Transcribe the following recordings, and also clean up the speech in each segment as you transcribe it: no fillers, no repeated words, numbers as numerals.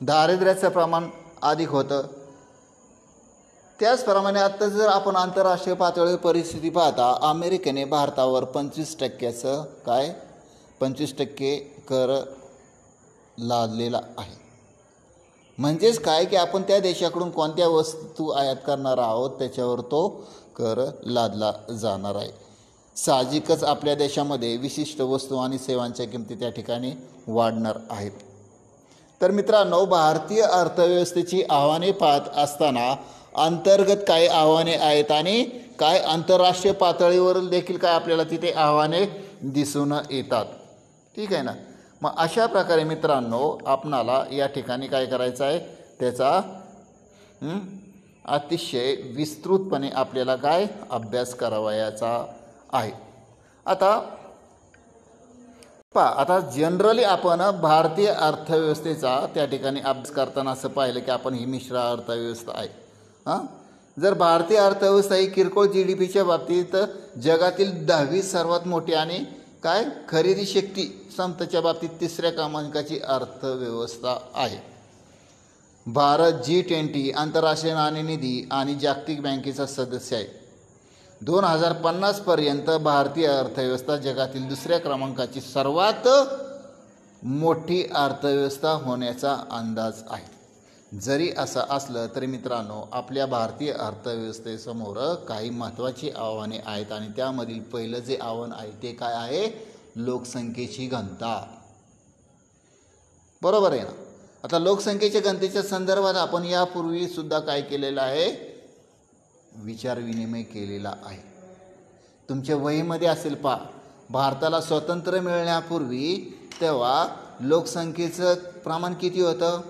दारिद्र्याचं प्रमाण अधिक होतं. त्याचप्रमाणे आता जर आपण आंतरराष्ट्रीय पातळीवर परिस्थिती पाहता, अमेरिकेने भारतावर 25% कर लादलेला आहे. म्हणजेच काय की आपण त्या देशाकडून कोणत्या वस्तू आयात करणार आहोत त्याच्यावर तो कर लादला जाणार आहे. साहजिकच आपल्या देशामध्ये विशिष्ट वस्तू आणि सेवांच्या किमती त्या ठिकाणी वाढणार आहेत. तर मित्रांनो, भारतीय अर्थव्यवस्थेची आव्हाने पाहत असताना अंतर्गत काही आव्हाने आहेत आणि काय आंतरराष्ट्रीय पातळीवर देखील काय आपल्याला तिथे आव्हाने दिसून येतात. ठीक आहे ना. मग अशा प्रकारे मित्रांनो आपणाला या ठिकाणी काय करायचं आहे, त्याचा अतिशय विस्तृतपणे आपल्याला काय अभ्यास करावयाचा आहे. आता जनरली आपण भारतीय अर्थव्यवस्थेचा त्या ठिकाणी अभ्यास करताना असं पाहिलं की आपण ही मिश्र अर्थव्यवस्था आहे. जर भारतीय अर्थव्यवस्था ही किरकोळ GDPच्या बाबतीत जगातील 10वी सर्वात मोठी आणि काय खरेदी शक्ती क्षमतेच्या बाबतीत 3ऱ्या क्रमांकाची अर्थव्यवस्था आहे. भारत G20 आंतरराष्ट्रीय नाणेनिधी आणि जागतिक बँकेचा सदस्य आहे. 2050 पर्यंत भारतीय अर्थव्यवस्था जगातील 2ऱ्या क्रमांकाची सर्वात मोठी अर्थव्यवस्था होण्याचा अंदाज आहे. जरी असं असलं तरी मित्रांनो आपल्या भारतीय अर्थव्यवस्थेसमोर काही महत्त्वाची आव्हाने आहेत आणि त्यामधील पहिलं जे आव्हान आहे ते काय आहे, लोकसंख्येची घनता. बरोबर आहे ना. आता लोकसंख्येच्या घनतेच्या संदर्भात आपण यापूर्वी सुद्धा काय केलेलं आहे, विचारविनिमय केलेला आहे. तुमच्या वहीमध्ये असेल भारताला स्वातंत्र्य मिळण्यापूर्वी तेव्हा लोकसंख्येचं प्रमाण किती होतं,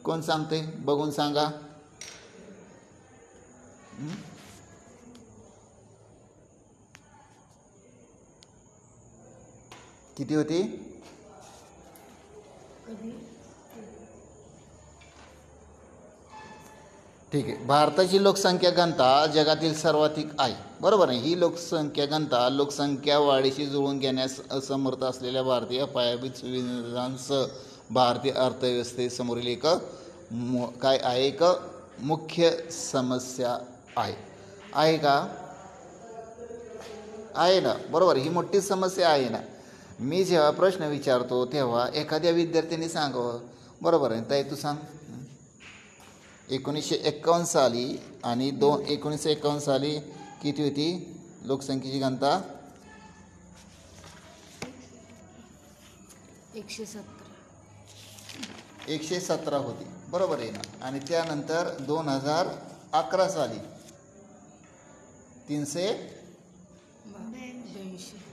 कोण सांगते बघून सांगा. किती होती? ठीक आहे. भारताची लोकसंख्या घनता जगातील सर्वाधिक आहे. बरोबर आहे. ही लोकसंख्या घनता लोकसंख्या वाढीशी जुळवून घेण्यास असमर्थ असलेल्या भारतीय पायाभूत सुविधांसह भारतीय अर्थव्यवस्थेसमोरील एक काय आहे, एक मुख्य समस्या आहे का? आहे ना. बरोबर. ही मोठी समस्या आहे ना. मी जेव्हा प्रश्न विचारतो तेव्हा एखाद्या विद्यार्थ्यांनी सांगावं. बरोबर आहे. ताई तू सांग. 1951 साली आणि 1951 साली किती होती लोकसंख्येची घनता? 117 होती. बरोबर आहे ना. आणि त्यानंतर 2011 साली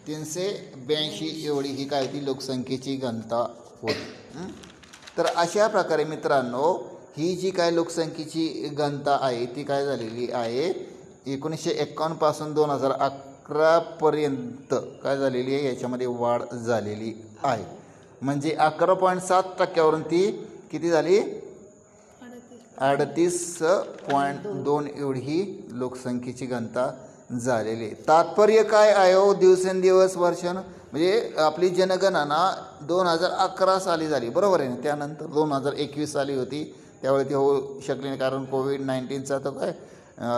382 एवढी ही काय होती लोकसंख्येची घनता होती. तर अशा प्रकारे मित्रांनो ही जी काय लोकसंख्येची घनता आहे ती काय झालेली आहे, 1951 पासून 2011 पर्यंत काय झालेली आहे, याच्यामध्ये वाढ झालेली आहे. म्हणजे 11.7% ती किती झाली, 38.2 एवढी ही लोकसंख्येची घनता झालेली आहे. तात्पर्य काय आहे हो, दिवसेंदिवस वर्षण म्हणजे आपली जनगणना 2011 साली झाली. बरोबर आहे ना. त्यानंतर 2021 साली होती, त्यावेळी ती होऊ शकली नाही कारण कोविड-19चा तर काय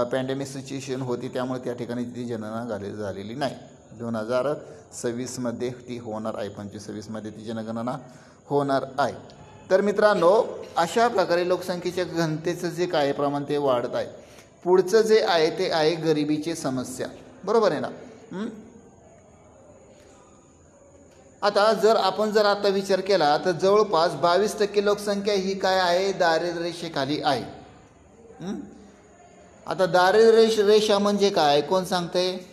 पॅन्डेमिक सिच्युएशन होती, त्यामुळे त्या ठिकाणी ती जनगणना झालेली नाही. 2026मध्ये ती होणार आहे, 25-26मध्ये ती जनगणना होणार आहे. तर मित्रांनो अशा प्रकारे लोकसंख्येच्या घनतेचं जे काय प्रमाण ते वाढत आहे. पुढचं जे आहे ते आहे गरिबीची समस्या. बरोबर आहे ना. आता आपण जर आता विचार केला तर जवळपास 22% लोकसंख्या ही काय आहे, दारिद्र्य रेषेखाली आहे. आता दारिद्र्य रेषा म्हणजे काय, कोण सांगते?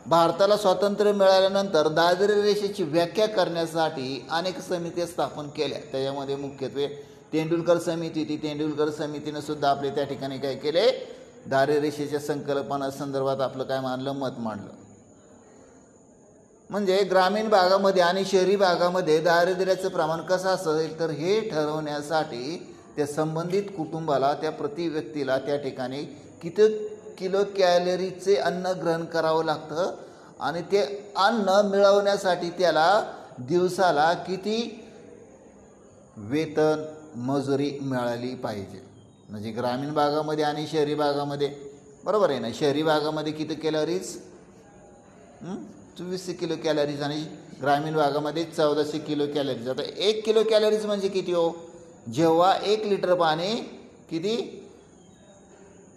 भारताला स्वातंत्र्य मिळाल्यानंतर दारिद्र्य रेषेची व्याख्या करण्यासाठी अनेक समित्या स्थापन केल्या. त्याच्यामध्ये मुख्यत्वे तेंडुलकर समिती होती. तेंडुलकर समितीनं सुद्धा आपले त्या ठिकाणी काय केले, दारिद्र्य रेषेच्या संकल्पना संदर्भात आपलं काय मानलं, मत मांडलं. म्हणजे ग्रामीण भागामध्ये आणि शहरी भागामध्ये दारिद्र्याचं प्रमाण कसं असेल तर हे ठरवण्यासाठी त्या संबंधित कुटुंबाला, त्या प्रति व्यक्तीला त्या ठिकाणी किती किलो कॅलरीचे अन्न ग्रहण करावं लागतं आणि ते अन्न मिळवण्यासाठी त्याला दिवसाला किती वेतन मजुरी मिळाली पाहिजे. म्हणजे ग्रामीण भागामध्ये आणि शहरी भागामध्ये बरोबर आहे ना. शहरी भागामध्ये किती कॅलरीज 2400 किलो कॅलरीज आणि ग्रामीण भागामध्ये 1400 किलो कॅलरीज. आता 1 किलो कॅलरीज म्हणजे किती हो? जेव्हा 1 लिटर पाणी किती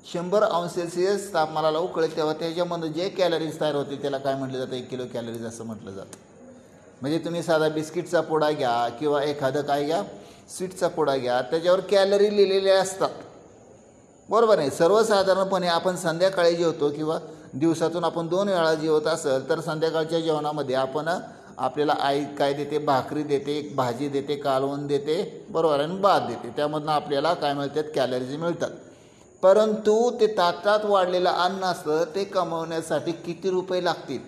100 अंश सेल्सिअस तापमानाला उकळेल तेव्हा त्याच्यामध्ये जे कॅलरीज तयार होतील त्याला काय म्हटलं जातं? 1 किलो कॅलरीज असं म्हटलं जातं. म्हणजे तुम्ही साधा बिस्किटचा पुडा घ्या किंवा एखादं काय घ्या स्वीटचा पुडा घ्या, त्याच्यावर कॅलरी लिहिलेल्या असतात बरोबर आहे. सर्वसाधारणपणे आपण संध्याकाळी जेवतो किंवा दिवसातून आपण 2 वेळा जेवत असेल तर संध्याकाळच्या जेवणामध्ये आपण आपल्याला आई काय देते? भाकरी देते, भाजी देते, कालवण देते बरोबर आहे, आणि भात देते. त्यामधनं आपल्याला काय मिळतात? कॅलरीज मिळतात. परंतु ते ताटात वाढलेलं अन्न असतं ते कमवण्यासाठी किती रुपये लागतील?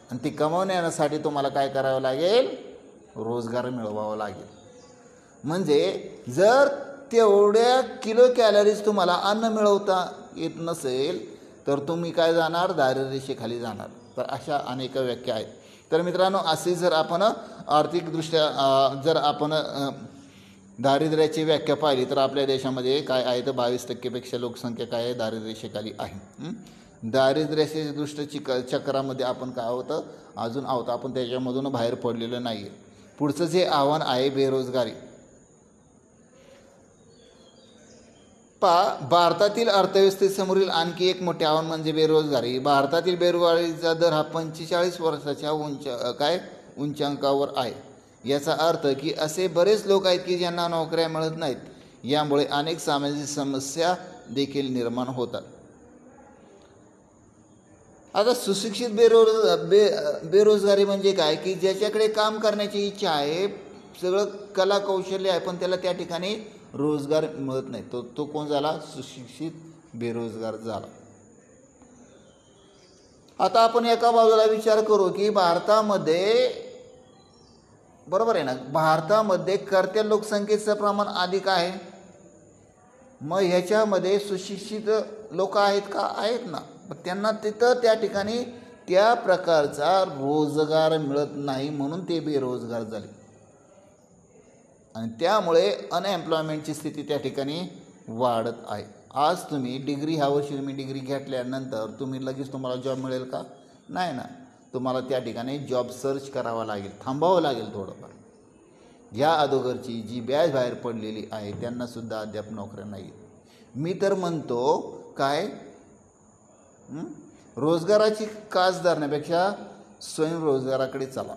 आणि ते कमवण्यासाठी तुम्हाला काय करावं लागेल? रोजगार मिळवावा लागेल. म्हणजे जर तेवढ्या किलो कॅलरीज तुम्हाला अन्न मिळवता येत नसेल तर तुम्ही काय जाणार? दारिद्र्य रेषेखाली जाणार. तर अशा अनेक व्याख्या आहेत. तर मित्रांनो, असे जर आपण आर्थिकदृष्ट्या जर आपण दारिद्र्याची व्याख्या पाहिली तर आपल्या देशामध्ये काय आहे तर 22% लोकसंख्या काय आहे? दारिद्र्य रेषेखाली आहे. दारिद्र्याचे दृष्ट चक्रामध्ये आपण काय आहोत? अजून आहोत. आपण त्याच्यामधून बाहेर पडलेलं नाही आहे. पुढचं जे आव्हान आहे बेरोजगारी. भारतातील अर्थव्यवस्थेसमोरील आणखी एक मोठे आव्हान म्हणजे बेरोजगारी. भारतातील बेरोजगारीचा दर हा 45 वर्षाच्या उंचांकावर आहे. याचा अर्थ की असे बरेच लोक आहेत की ज्यांना नोकऱ्या मिळत नाहीत. यामुळे अनेक सामाजिक समस्या देखील निर्माण होतात. आता सुशिक्षित बेरोजगारी म्हणजे काय? की ज्याच्याकडे काम करण्याची इच्छा आहे, सगळं कला कौशल्य आहे, पण त्याला त्या ठिकाणी रोजगार मिळत नाही. तो कोण झाला? सुशिक्षित बेरोजगार झाला. आता आपण एका बाजूला विचार करू की भारतामध्ये बरोबर आहे ना, भारतामध्ये कर्त्या लोकसंख्येचं प्रमाण अधिक आहे. मग ह्याच्यामध्ये सुशिक्षित लोक आहेत का? आहेत ना. पण त्यांना तिथं त्या ठिकाणी त्या प्रकारचा रोजगार मिळत नाही म्हणून ते बेरोजगार झाले. आणि त्यामुळे अनएम्प्लॉयमेंटची स्थिती त्या ठिकाणी वाढत आहे. आज तुम्ही डिग्री ह्या वर्षी तुम्ही डिग्री घेतल्यानंतर तुम्ही लगेच तुम्हाला जॉब मिळेल का? नाही ना. तुम्हाला त्या ठिकाणी जॉब सर्च करावा लागेल, थांबावं लागेल थोडंफार. या अगोदरची जी बॅच बाहेर पडलेली आहे त्यांनासुद्धा अद्याप नोकऱ्या नाही. मी तर म्हणतो काय रोजगाराची कास धरण्यापेक्षा स्वयंरोजगाराकडे चला.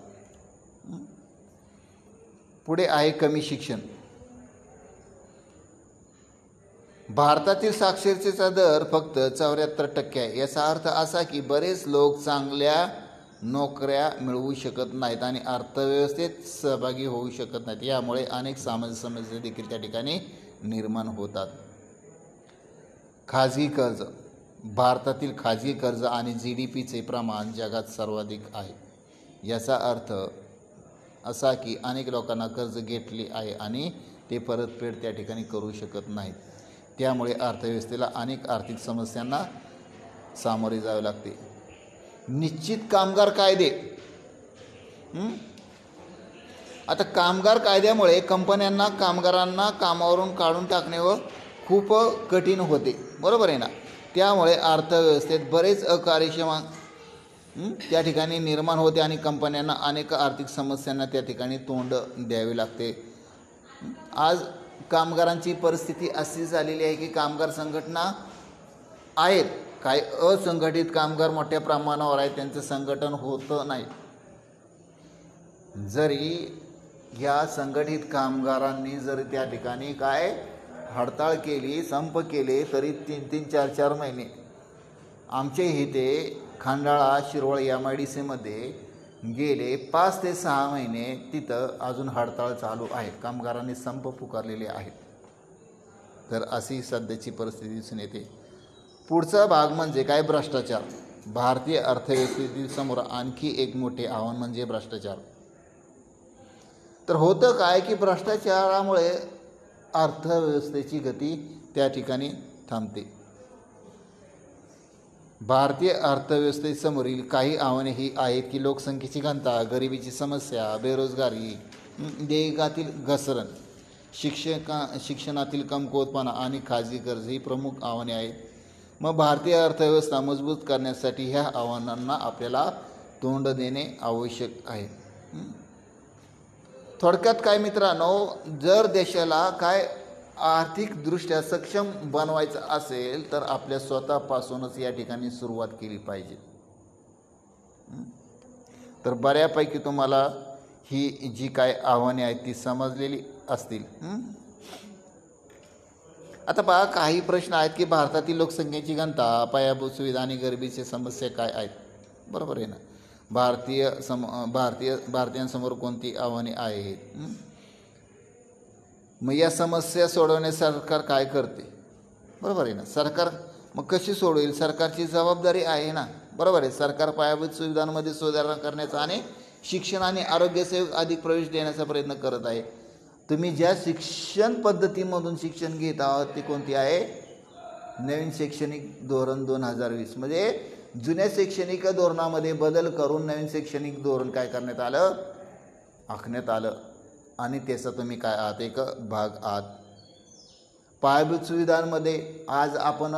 पुढे आहे कमी शिक्षण. भारतातील साक्षरतेचा दर फक्त 74% आहे. याचा अर्थ असा की बरेच लोक चांगल्या नोकऱ्या मिळवू शकत नाहीत आणि अर्थव्यवस्थेत सहभागी होऊ शकत नाहीत. यामुळे अनेक सामाजिक समस्या देखील त्या ठिकाणी निर्माण होतात. खाजगी कर्ज. भारतातील खाजगी कर्ज आणि GDPचे प्रमाण जगात सर्वाधिक आहे. याचा अर्थ असा की अनेक लोकांना कर्ज घेतले आहे आणि ते परतफेड त्या ठिकाणी करू शकत नाहीत. त्यामुळे अर्थव्यवस्थेला अनेक आर्थिक समस्यांना सामोरे जावे लागते. निश्चित कामगार कायदे. आता कामगार कायद्यामुळे कंपन्यांना कामगारांना कामावरून काढून टाकणे व खूप कठीण होते बरोबर आहे ना. त्यामुळे अर्थव्यवस्थेत बरेच अकार्यक्षम त्या ठिकाणी निर्माण होते आणि कंपन्यांना अनेक आर्थिक समस्यांना त्या ठिकाणी तोंड द्यावे लागते. आज कामगारांची परिस्थिती अशी झालेली आहे की कामगार संघटना आहेत, काही असंघटित कामगार मोठ्या प्रमाणावर आहेत, त्यांचं संघटन होतं नाही. जरी ह्या संघटित कामगारांनी जरी त्या ठिकाणी काय हडताळ केली, संप केले, तरी 3-3, 4-4 महिने आमचे इथे खंडाळा, शिरवळ MIDCमध्ये गेले 5 ते 6 महिने तिथं अजून हडताळ चालू आहे. कामगारांनी संप पुकारलेले आहेत. तर अशी सध्याची परिस्थिती दिसून येते. पुढचा भाग म्हणजे काय? भ्रष्टाचार. भारतीय अर्थव्यवस्थेतील समोर आणखी एक मोठे आव्हान म्हणजे भ्रष्टाचार. तर होतं काय की भ्रष्टाचारामुळे अर्थव्यवस्थेची गती त्या ठिकाणी थांबते. भारतीय अर्थव्यवस्थेसमोरील काही आव्हाने ही आहेत की लोकसंख्येची घनता, गरिबीची समस्या, बेरोजगारी, देयकातील घसरण. शिक्षणातील कमकुवतपणा आणि खाजगी कर्ज ही प्रमुख आव्हाने आहेत. मग भारतीय अर्थव्यवस्था मजबूत करण्यासाठी ह्या आव्हानांना आपल्याला तोंड देणे आवश्यक आहे. थोडक्यात काय मित्रांनो, जर देशाला काय आर्थिकदृष्ट्या सक्षम बनवायचं असेल तर आपल्या स्वतःपासूनच या ठिकाणी सुरुवात केली पाहिजे. तर बऱ्यापैकी तुम्हाला ही जी काय आव्हाने आहेत ती समजलेली असतील. आता पहा, काही प्रश्न आहेत की भारतातील लोकसंख्येची घनता, पायाभूत सुविधा आणि गरिबीची समस्या काय आहेत. बरोबर आहे ना. भारतीयांसमोर कोणती आव्हाने आहेत. मग या समस्या सोडवण्यास सरकार काय करते. बरोबर आहे ना. सरकार मग कशी सोडवेल, सरकारची जबाबदारी आहे ना. बरोबर आहे. सरकार पायाभूत सुविधांमध्ये सुधारणा करण्याचा आणि शिक्षण आणि आरोग्य सेवेत अधिक प्रवेश देण्याचा प्रयत्न करत आहे. तुम्ही ज्या शिक्षण पद्धतीमधून शिक्षण घेत आहात ती कोणती आहे, नवीन शैक्षणिक धोरण 2020. म्हणजे जुन्या शैक्षणिक धोरणामध्ये बदल करून नवीन शैक्षणिक धोरण काय करण्यात आलं, आखण्यात आलं. आणि त्याचा तुम्ही काय आहात, एक भाग आहात. पायाभूत सुविधांमध्ये आज आपण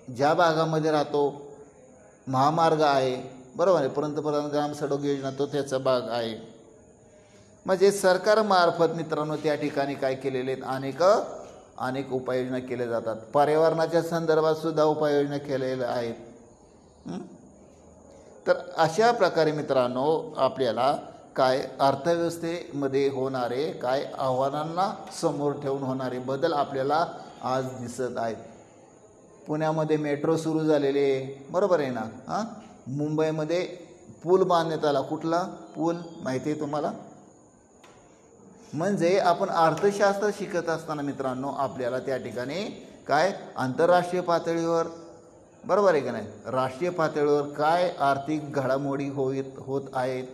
ज्या भागामध्ये राहतो महामार्ग आहे. बरोबर आहे. पंतप्रधान ग्राम सडक योजना तो त्याचा भाग आहे. म्हणजे सरकारमार्फत मित्रांनो त्या ठिकाणी काय केलेले आहेत, अनेक उपाययोजना केल्या जातात. पर्यावरणाच्या संदर्भात सुद्धा उपाययोजना केलेल्या आहेत. तर अशा प्रकारे मित्रांनो आपल्याला काय अर्थव्यवस्थेमध्ये होणारे काय आव्हानांना समोर ठेवून होणारे बदल आपल्याला आज दिसत आहेत. पुण्यामध्ये मेट्रो सुरू झालेले आहे. बरोबर आहे ना. मुंबईमध्ये पूल बांधण्यात आला. कुठला पूल माहिती आहे तुम्हाला. म्हणजे आपण अर्थशास्त्र शिकत असताना मित्रांनो आपल्याला त्या ठिकाणी काय आंतरराष्ट्रीय पातळीवर, बरोबर आहे का नाही, राष्ट्रीय पातळीवर काय आर्थिक घडामोडी होत आहेत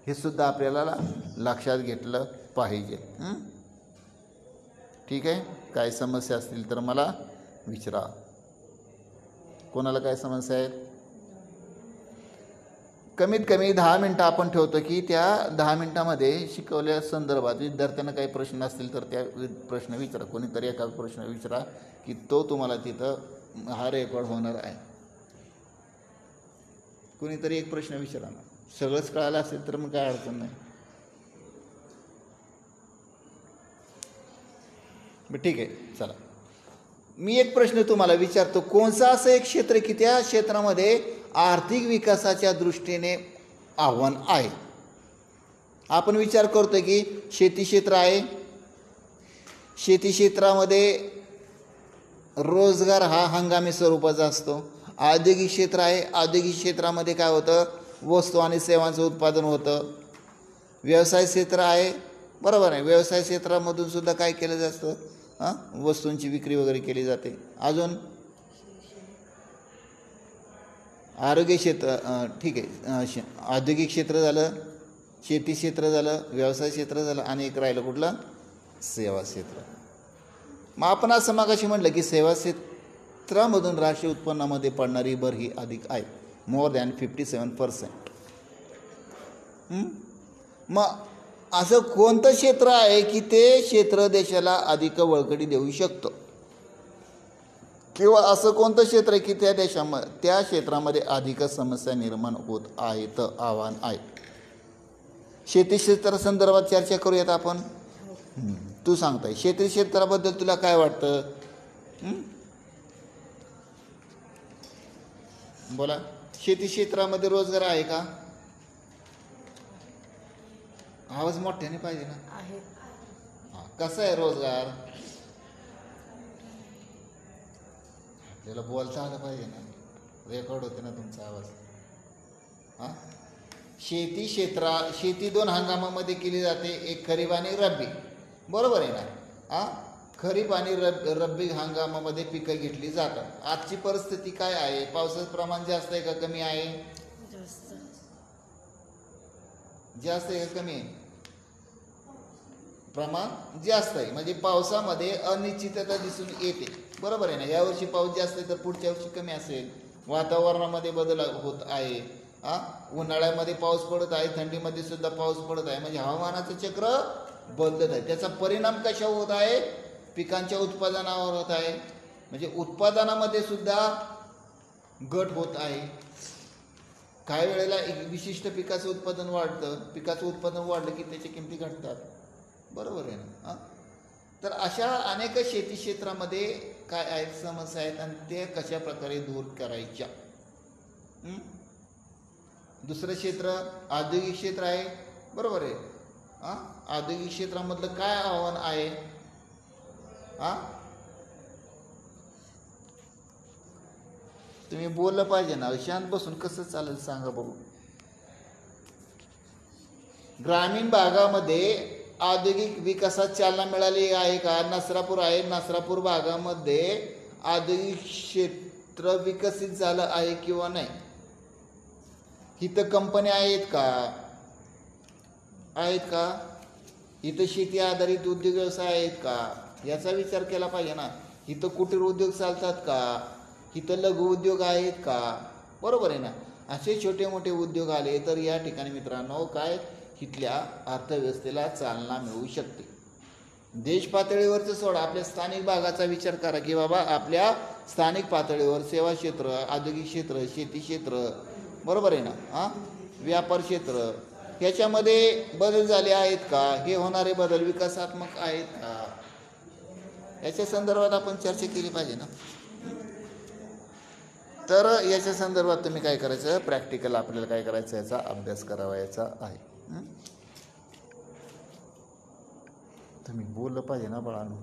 हे सुद्धा आपल्याला लक्षात घेतलं पाहिजे. ठीक आहे. काय समस्या असतील तर मला विचारा. कोणाला काय समस्या आहेत. कमीत कमी 10 मिनटं आपण ठेवतो की त्या 10 मिनटामध्ये शिकवल्या संदर्भात विद्यार्थ्यांना काही प्रश्न असतील तर त्या प्रश्न विचारा. कोणीतरी एका प्रश्न विचारा की तो तुम्हाला तिथं हा रेकॉर्ड होणार आहे. कोणीतरी एक प्रश्न विचारा ना. सगळंच कळालं असेल तर मग काय अडचण नाही. ठीक आहे. चला, मी एक प्रश्न तुम्हाला विचारतो. कोणचं असं एक क्षेत्र की त्या क्षेत्रामध्ये आर्थिक विकासाच्या दृष्टीने आव्हान आहे. आपण विचार करतो की शेती क्षेत्र आहे. शेती क्षेत्रामध्ये रोजगार हा हंगामी स्वरूपाचा असतो. औद्योगिक क्षेत्र आहे. औद्योगिक क्षेत्रामध्ये काय होतं, वस्तू आणि सेवांचं उत्पादन होतं. व्यवसाय क्षेत्र आहे. बरोबर आहे. व्यवसाय क्षेत्रामधून सुद्धा काय केलं जातं, वस्तूंची विक्री वगैरे केली जाते. अजून आरोग्य क्षेत्र, ठीक आहे. औद्योगिक क्षेत्र झालं, शेती क्षेत्र झालं, व्यवसाय क्षेत्र झालं आणि एक राहिलं कुठलं, सेवा क्षेत्र. मग आपण असं मागाशी म्हटलं की सेवा क्षेत्रामधून राष्ट्रीय उत्पन्नामध्ये पडणारी भर ही अधिक आहे, मोर दॅन 57%. मग असं कोणतं क्षेत्र आहे की ते क्षेत्र देशाला अधिक बळकटी देऊ शकतं, किंवा असं कोणतं क्षेत्र आहे की त्या क्षेत्रामध्ये अधिक समस्या निर्माण होत आहेत, आव्हान आहे. शेती क्षेत्रासंदर्भात चर्चा करूयात आपण. तू सांगताय शेती क्षेत्राबद्दल तुला काय वाटतं. बोला. शेती क्षेत्रामध्ये रोजगार आहे का. आवाज मोठ्याने पाहिजे ना. कसा आहे रोजगार, आपल्याला बोलता आलं पाहिजे ना. रेकॉर्ड होते ना तुमचा आवाज. शेती 2 हंगामामध्ये केली जाते, एक खरीप आणि रब्बी. बरोबर आहे ना. खरीप आणि रब्बी हंगामामध्ये पिकं घेतली जातात. आजची परिस्थिती काय आहे, पावसाचं प्रमाण जास्त आहे का कमी आहे. जास्त आहे का कमी आहे. प्रमाण जास्त आहे. म्हणजे पावसामध्ये अनिश्चितता दिसून येते. बरोबर आहे ना. यावर्षी पाऊस जास्त आहे तर पुढच्या वर्षी कमी असेल. वातावरणामध्ये बदल होत आहे. उन्हाळ्यामध्ये पाऊस पडत आहे, थंडीमध्ये सुद्धा पाऊस पडत आहे. म्हणजे हवामानाचं चक्र बदलत आहे. त्याचा परिणाम कशावर होत आहे? पिकांच्या उत्पादनावर होत आहे. म्हणजे उत्पादनामध्ये सुद्धा घट होत आहे. काही वेळेला एक विशिष्ट पिकाचं उत्पादन वाढतं, पिकाचं उत्पादन वाढलं की त्याच्या किमती घटतात. बरोबर आहे ना? तर अशा अनेक शेती क्षेत्रामध्ये काय आहेत समस्या आहेत आणि ते कशा प्रकारे दूर करायच्या. दुसरं क्षेत्र औद्योगिक क्षेत्र आहे. बरोबर आहे. औद्योगिक क्षेत्रामधलं काय आव्हान आहे? तुम्ही बोललं पाहिजे ना, शांत बसून कसं चालेल सांगा बघू. ग्रामीण भागामध्ये औद्योगिक विकासात चालना मिळाली आहे का? नसरापूर आहे. नसरापूर भागामध्ये औद्योगिक क्षेत्र विकसित झालं आहे किंवा नाही? इथं कंपन्या आहेत का? आहेत का? इथं शेती आधारित उद्योग व्यवसाय आहेत का? याचा विचार केला पाहिजे ना. इथं कुटीर उद्योग चालतात का? इथं लघु उद्योग आहेत का? बरोबर आहे ना. असे छोटे मोठे उद्योग आले तर या ठिकाणी मित्रांनो काय इथल्या अर्थव्यवस्थेला चालना मिळू शकते. देश पातळीवरचं सोडा, आपल्या स्थानिक भागाचा विचार करा की बाबा आपल्या स्थानिक पातळीवर सेवा क्षेत्र, औद्योगिक क्षेत्र, शेती क्षेत्र, बरोबर आहे ना, व्यापार क्षेत्र, ह्याच्यामध्ये बदल झाले आहेत का? हे होणारे बदल विकासात्मक आहेत का? याच्या संदर्भात आपण चर्चा केली पाहिजे ना. तर याच्या संदर्भात तुम्ही काय करायचं, प्रॅक्टिकल आपल्याला काय करायचं, याचा अभ्यास करावायचा आहे. तुम्ही बोललं पाहिजे ना बाळांनो.